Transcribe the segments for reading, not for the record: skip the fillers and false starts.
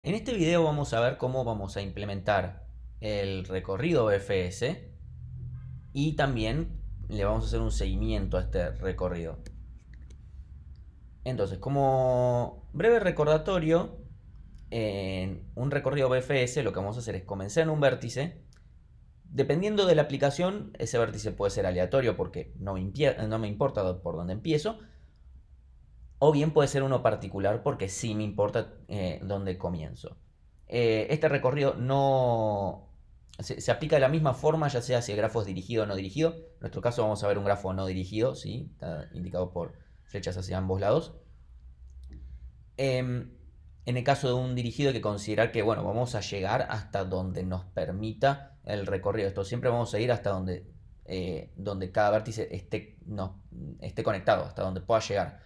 En este video vamos a ver cómo vamos a implementar el recorrido BFS y también le vamos a hacer un seguimiento a este recorrido. Entonces, como breve recordatorio, en un recorrido BFS lo que vamos a hacer es comenzar en un vértice. Dependiendo de la aplicación, ese vértice puede ser aleatorio porque no me importa por dónde empiezo, o bien puede ser uno particular porque sí me importa dónde comienzo. Este recorrido no se aplica de la misma forma, ya sea si el grafo es dirigido o no dirigido. En nuestro caso vamos a ver un grafo no dirigido, ¿sí? Está indicado por flechas hacia ambos lados. En el caso de un dirigido hay que considerar que, bueno, vamos a llegar hasta donde nos permita el recorrido. Esto siempre vamos a ir hasta donde cada vértice esté conectado, hasta donde pueda llegar.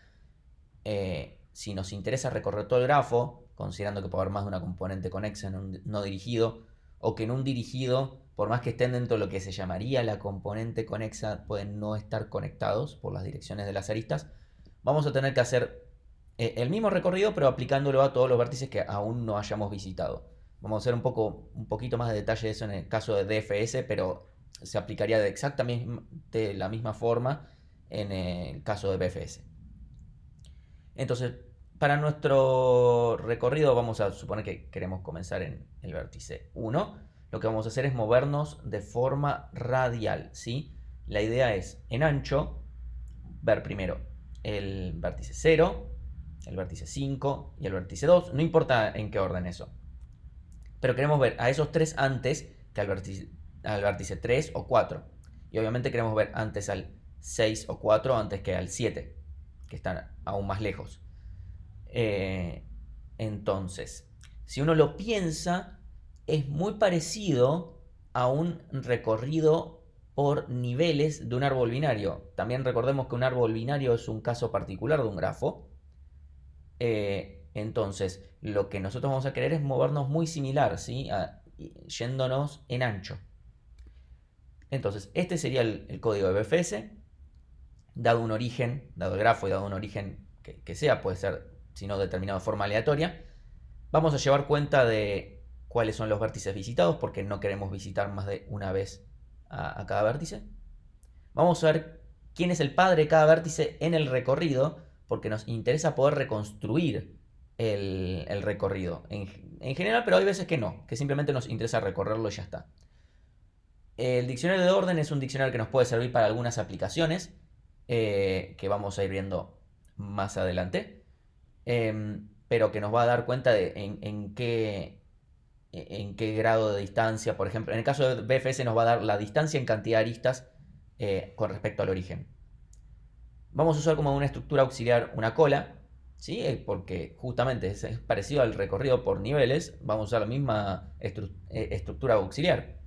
Si nos interesa recorrer todo el grafo, considerando que puede haber más de una componente conexa en un no dirigido, o que en un dirigido, por más que estén dentro de lo que se llamaría la componente conexa, pueden no estar conectados por las direcciones de las aristas, vamos a tener que hacer el mismo recorrido, pero aplicándolo a todos los vértices que aún no hayamos visitado. Vamos a hacer un poquito más de detalle de eso en el caso de DFS, pero se aplicaría de exactamente la misma forma en el caso de BFS. Entonces, para nuestro recorrido vamos a suponer que queremos comenzar en el vértice 1. Lo que vamos a hacer es movernos de forma radial, ¿sí? La idea es, en ancho, ver primero el vértice 0, el vértice 5 y el vértice 2. No importa en qué orden eso. Pero queremos ver a esos tres antes que al vértice 3 o 4. Y obviamente queremos ver antes al 6 o 4 antes que al 7, que están aún más lejos. Entonces, si uno lo piensa, es muy parecido a un recorrido por niveles de un árbol binario. También recordemos que un árbol binario es un caso particular de un grafo. Entonces, lo que nosotros vamos a querer es movernos muy similar, ¿sí? Yéndonos en ancho. Entonces, este sería el código de BFS. Dado un origen, dado el grafo y dado un origen que sea, puede ser, si no, determinado de forma aleatoria, vamos a llevar cuenta de cuáles son los vértices visitados, porque no queremos visitar más de una vez a cada vértice. Vamos a ver quién es el padre de cada vértice en el recorrido, porque nos interesa poder reconstruir el recorrido. En general, pero hay veces que no, que simplemente nos interesa recorrerlo y ya está. El diccionario de orden es un diccionario que nos puede servir para algunas aplicaciones, que vamos a ir viendo más adelante, pero que nos va a dar cuenta de en qué grado de distancia, por ejemplo, en el caso de BFS nos va a dar la distancia en cantidad de aristas con respecto al origen. Vamos a usar como una estructura auxiliar una cola, ¿sí? Porque justamente es parecido al recorrido por niveles, vamos a usar la misma estructura auxiliar.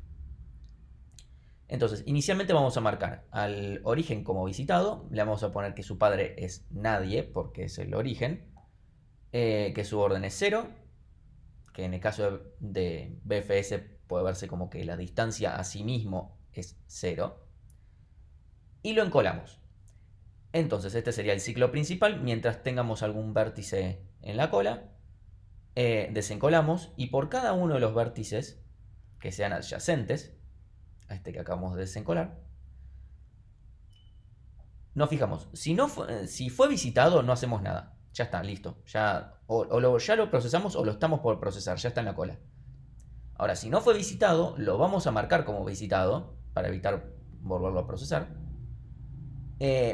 Entonces, inicialmente vamos a marcar al origen como visitado, le vamos a poner que su padre es nadie, porque es el origen, que su orden es 0, que en el caso de BFS puede verse como que la distancia a sí mismo es 0, y lo encolamos. Entonces, este sería el ciclo principal, mientras tengamos algún vértice en la cola, desencolamos, y por cada uno de los vértices que sean adyacentes a este que acabamos de desencolar, nos fijamos. Si fue visitado, no hacemos nada. Ya está, listo. Ya lo procesamos o lo estamos por procesar, ya está en la cola. Ahora, si no fue visitado, lo vamos a marcar como visitado para evitar volverlo a procesar.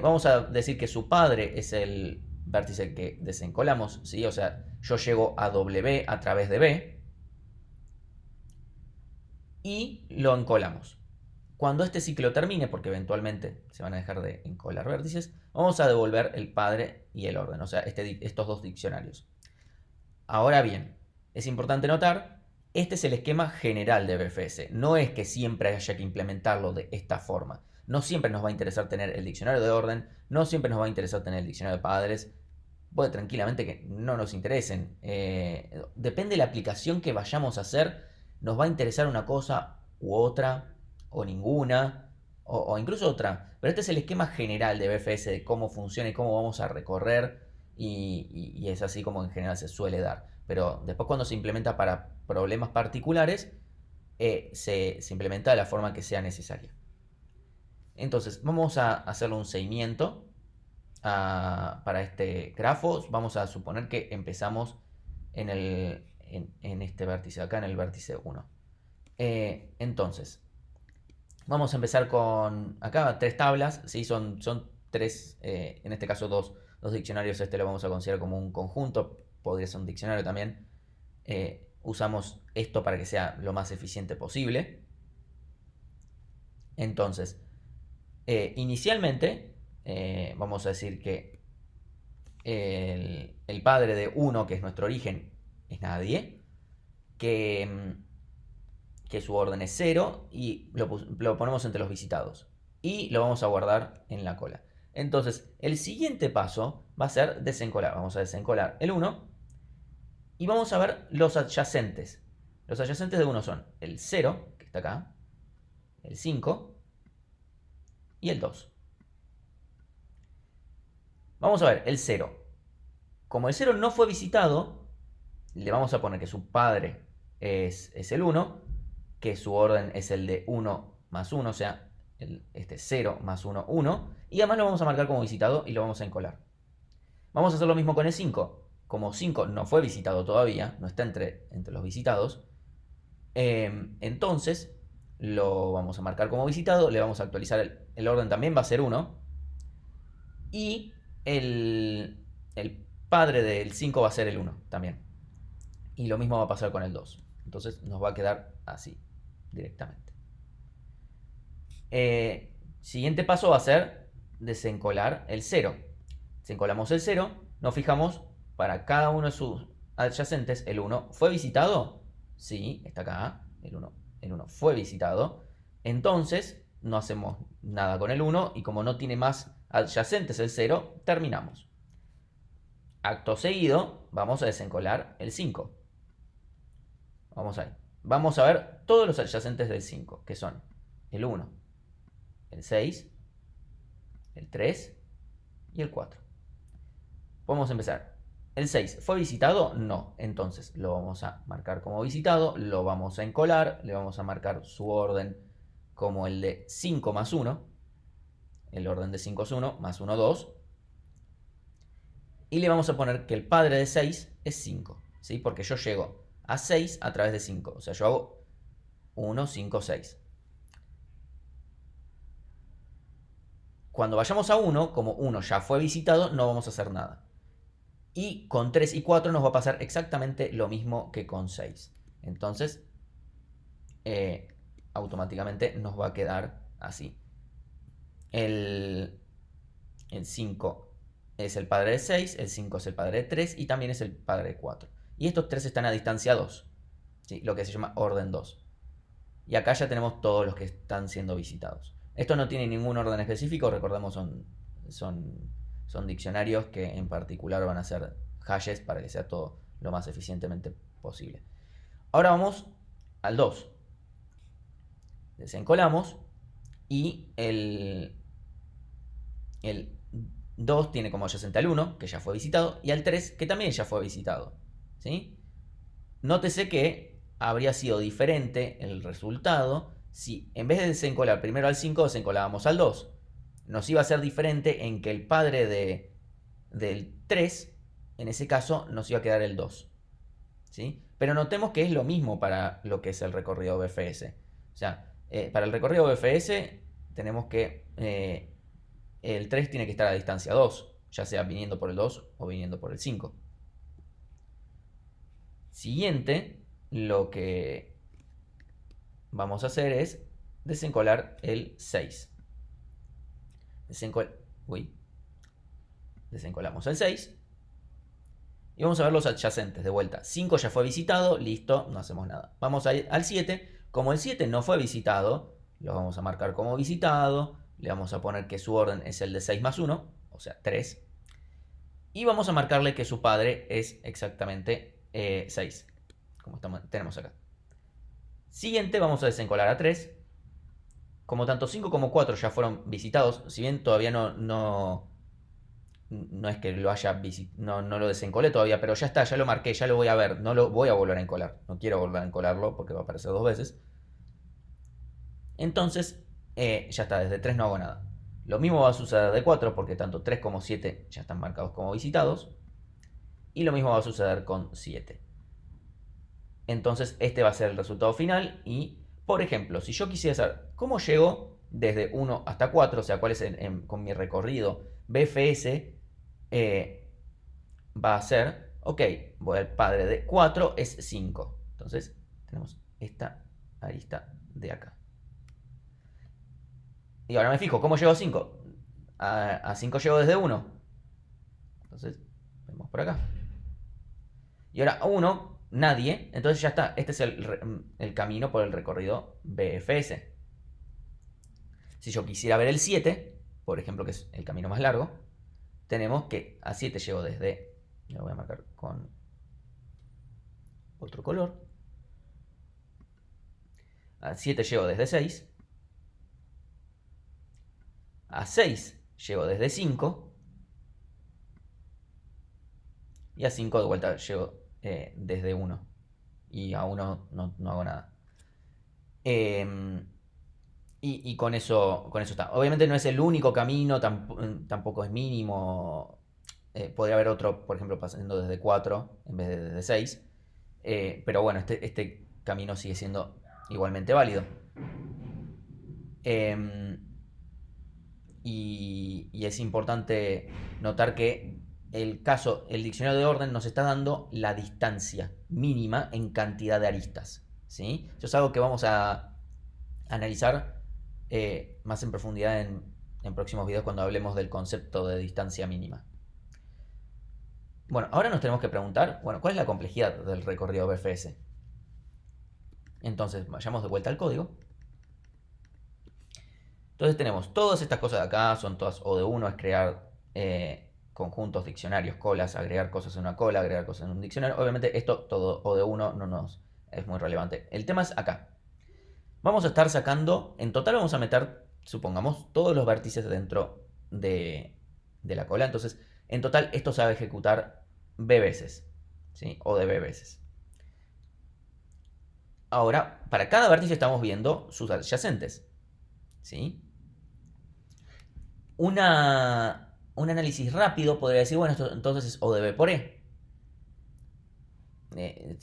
Vamos a decir que su padre es el vértice que desencolamos, ¿sí? O sea, yo llego a W a través de B y lo encolamos. Cuando este ciclo termine, porque eventualmente se van a dejar de encolar vértices, vamos a devolver el padre y el orden, o sea, estos dos diccionarios. Ahora bien, es importante notar, este es el esquema general de BFS. No es que siempre haya que implementarlo de esta forma. No siempre nos va a interesar tener el diccionario de orden, no siempre nos va a interesar tener el diccionario de padres. Puede tranquilamente que no nos interesen. Depende de la aplicación que vayamos a hacer, nos va a interesar una cosa u otra, o ninguna, o incluso otra. Pero este es el esquema general de BFS, de cómo funciona y cómo vamos a recorrer, y es así como en general se suele dar. pero después cuando se implementa para problemas particulares, se implementa de la forma que sea necesaria. Entonces, vamos a hacerle un seguimiento para este grafo. Vamos a suponer que empezamos en este vértice, acá en el vértice 1. Entonces, vamos a empezar con acá 3 tablas, ¿sí? Son 3, en este caso dos diccionarios, este lo vamos a considerar como un conjunto, podría ser un diccionario también. Usamos esto para que sea lo más eficiente posible. Entonces, inicialmente, vamos a decir que el padre de 1, que es nuestro origen, es nadie, que su orden es 0 y lo ponemos entre los visitados. Y lo vamos a guardar en la cola. Entonces, el siguiente paso va a ser desencolar. Vamos a desencolar el 1 y vamos a ver los adyacentes. Los adyacentes de 1 son el 0, que está acá, el 5 y el 2. Vamos a ver el 0. Como el 0 no fue visitado, le vamos a poner que su padre es el 1, que su orden es el de 1 más 1, o sea, este 0 más 1, 1. Y además lo vamos a marcar como visitado y lo vamos a encolar. Vamos a hacer lo mismo con el 5. Como 5 no fue visitado todavía, no está entre los visitados, entonces lo vamos a marcar como visitado, le vamos a actualizar el orden, también va a ser 1. Y el padre del 5 va a ser el 1 también. Y lo mismo va a pasar con el 2. Entonces nos va a quedar así, directamente. Siguiente paso va a ser desencolar el 0. Desencolamos el 0, nos fijamos para cada uno de sus adyacentes. El 1 fue visitado, sí, está acá, el 1 fue visitado. Entonces no hacemos nada con el 1 y como no tiene más adyacentes el 0, terminamos. Acto seguido vamos a desencolar el 5. Vamos a ver todos los adyacentes del 5, que son el 1, el 6, el 3 y el 4. Vamos a empezar. ¿El 6 fue visitado? No. Entonces lo vamos a marcar como visitado, lo vamos a encolar, le vamos a marcar su orden como el de 5 más 1. El orden de 5 es 1, más 1, 2. Y le vamos a poner que el padre de 6 es 5, ¿sí? Porque yo llego a 6 a través de 5. O sea, yo hago 1, 5, 6. Cuando vayamos a 1, como 1 ya fue visitado, no vamos a hacer nada. Y con 3 y 4 nos va a pasar exactamente lo mismo que con 6. Entonces, automáticamente nos va a quedar así. El 5 es el padre de 6, el 5 es el padre de 3 y también es el padre de 4. Y estos 3 están a distancia 2, ¿sí? Lo que se llama orden 2. Y acá ya tenemos todos los que están siendo visitados. Esto no tiene ningún orden específico, recordemos, son diccionarios que en particular van a ser hashes para que sea todo lo más eficientemente posible. Ahora vamos al 2. Desencolamos y el 2 tiene como adyacente al 1, que ya fue visitado, y al 3, que también ya fue visitado, ¿sí? Nótese que habría sido diferente el resultado si en vez de desencolar primero al 5, desencolábamos al 2. Nos iba a ser diferente en que el padre del 3, en ese caso, nos iba a quedar el 2, ¿sí? Pero notemos que es lo mismo para lo que es el recorrido BFS. O sea, para el recorrido BFS tenemos que el 3 tiene que estar a distancia 2, ya sea viniendo por el 2 o viniendo por el 5. Siguiente, lo que vamos a hacer es desencolar el 6. Desencolamos el 6. Y vamos a ver los adyacentes de vuelta. 5 ya fue visitado, listo, no hacemos nada. Vamos a ir al 7. Como el 7 no fue visitado, lo vamos a marcar como visitado. Le vamos a poner que su orden es el de 6 más 1, o sea, 3. Y vamos a marcarle que su padre es exactamente 6, como tenemos acá. Siguiente, vamos a desencolar a 3. Como tanto 5 como 4 ya fueron visitados, si bien todavía no no es que lo haya no lo desencolé todavía, pero ya está, ya lo marqué, ya lo voy a ver. No lo voy a volver a encolar. No quiero volver a encolarlo porque va a aparecer dos veces. Entonces, ya está, desde 3 no hago nada. Lo mismo va a suceder de 4 porque tanto 3 como 7 ya están marcados como visitados. Y lo mismo va a suceder con 7. Entonces, este va a ser el resultado final. Y, por ejemplo, si yo quisiera saber cómo llego desde 1 hasta 4, o sea, cuál es con mi recorrido BFS, va a ser, ok, voy al padre de 4, es 5. Entonces, tenemos esta arista de acá. Y ahora me fijo, ¿cómo llego a 5? A 5 llego desde 1. Entonces, vemos por acá. Y ahora a 1, nadie. Entonces ya está. Este es el camino por el recorrido BFS. Si yo quisiera ver el 7, por ejemplo, que es el camino más largo, tenemos que a 7 llego desde... Lo voy a marcar con otro color. A 7 llego desde 6. A 6 llego desde 5. Y a 5 de vuelta llego desde 1. Y a 1 no hago nada. Y con eso está. Obviamente no es el único camino, tampoco es mínimo. Podría haber otro, por ejemplo, pasando desde 4 en vez de desde 6. Pero bueno, este camino sigue siendo igualmente válido. Y es importante notar que el diccionario de orden nos está dando la distancia mínima en cantidad de aristas. ¿Sí? Eso es algo que vamos a analizar más en profundidad en próximos videos cuando hablemos del concepto de distancia mínima. Bueno, ahora nos tenemos que preguntar, bueno, ¿cuál es la complejidad del recorrido BFS? Entonces, vayamos de vuelta al código. Entonces tenemos todas estas cosas de acá, son todas O de 1, es crear conjuntos, diccionarios, colas, agregar cosas en una cola, agregar cosas en un diccionario. Obviamente esto, todo O de 1, no nos es muy relevante. El tema es acá. Vamos a estar sacando, en total vamos a meter, supongamos, todos los vértices dentro de la cola. Entonces, en total esto se va a ejecutar B veces, ¿sí? O de B veces. Ahora, para cada vértice estamos viendo sus adyacentes, ¿sí? Un análisis rápido podría decir, bueno, esto entonces es O de B por E.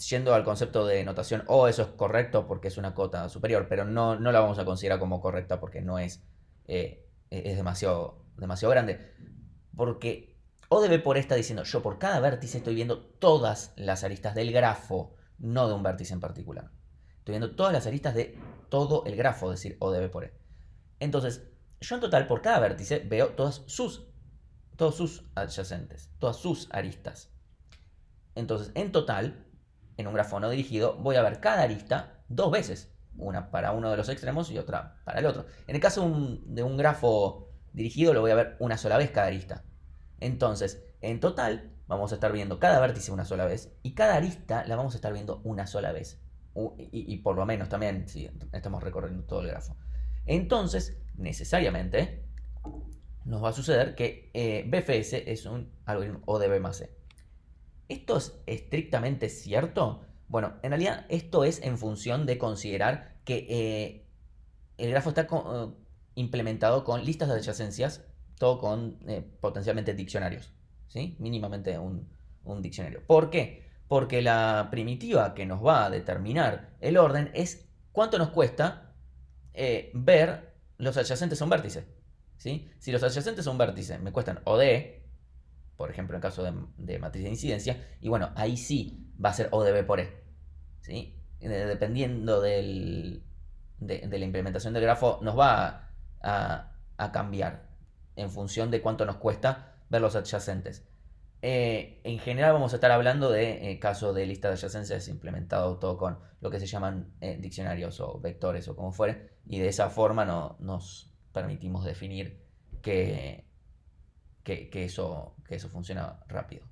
Yendo al concepto de notación O, eso es correcto porque es una cota superior, pero no la vamos a considerar como correcta porque no es, es demasiado grande. Porque O de B por E está diciendo, yo por cada vértice estoy viendo todas las aristas del grafo, no de un vértice en particular. Estoy viendo todas las aristas de todo el grafo, es decir, O de B por E. Entonces, yo en total por cada vértice veo todos sus adyacentes, todas sus aristas. Entonces, en total, en un grafo no dirigido, voy a ver cada arista dos veces. Una para uno de los extremos y otra para el otro. En el caso de un grafo dirigido, lo voy a ver una sola vez cada arista. Entonces, en total, vamos a estar viendo cada vértice una sola vez y cada arista la vamos a estar viendo una sola vez. Y por lo menos también, si estamos recorriendo todo el grafo. Entonces, necesariamente, nos va a suceder que BFS es un algoritmo O de B más E. ¿Esto es estrictamente cierto? Bueno, en realidad esto es en función de considerar que el grafo está implementado con listas de adyacencias, todo con potencialmente diccionarios, ¿sí? Mínimamente un diccionario. ¿Por qué? Porque la primitiva que nos va a determinar el orden es cuánto nos cuesta ver los adyacentes a un vértice, ¿sí? Si los adyacentes a un vértice me cuestan OD, por ejemplo en caso de matriz de incidencia, y bueno, ahí sí va a ser O de B por E, ¿sí? Dependiendo de la implementación del grafo, nos va a cambiar en función de cuánto nos cuesta ver los adyacentes. En general vamos a estar hablando de caso de lista de adyacencias implementado todo con lo que se llaman diccionarios o vectores o como fuere, y de esa forma nos permitimos definir que eso funciona rápido.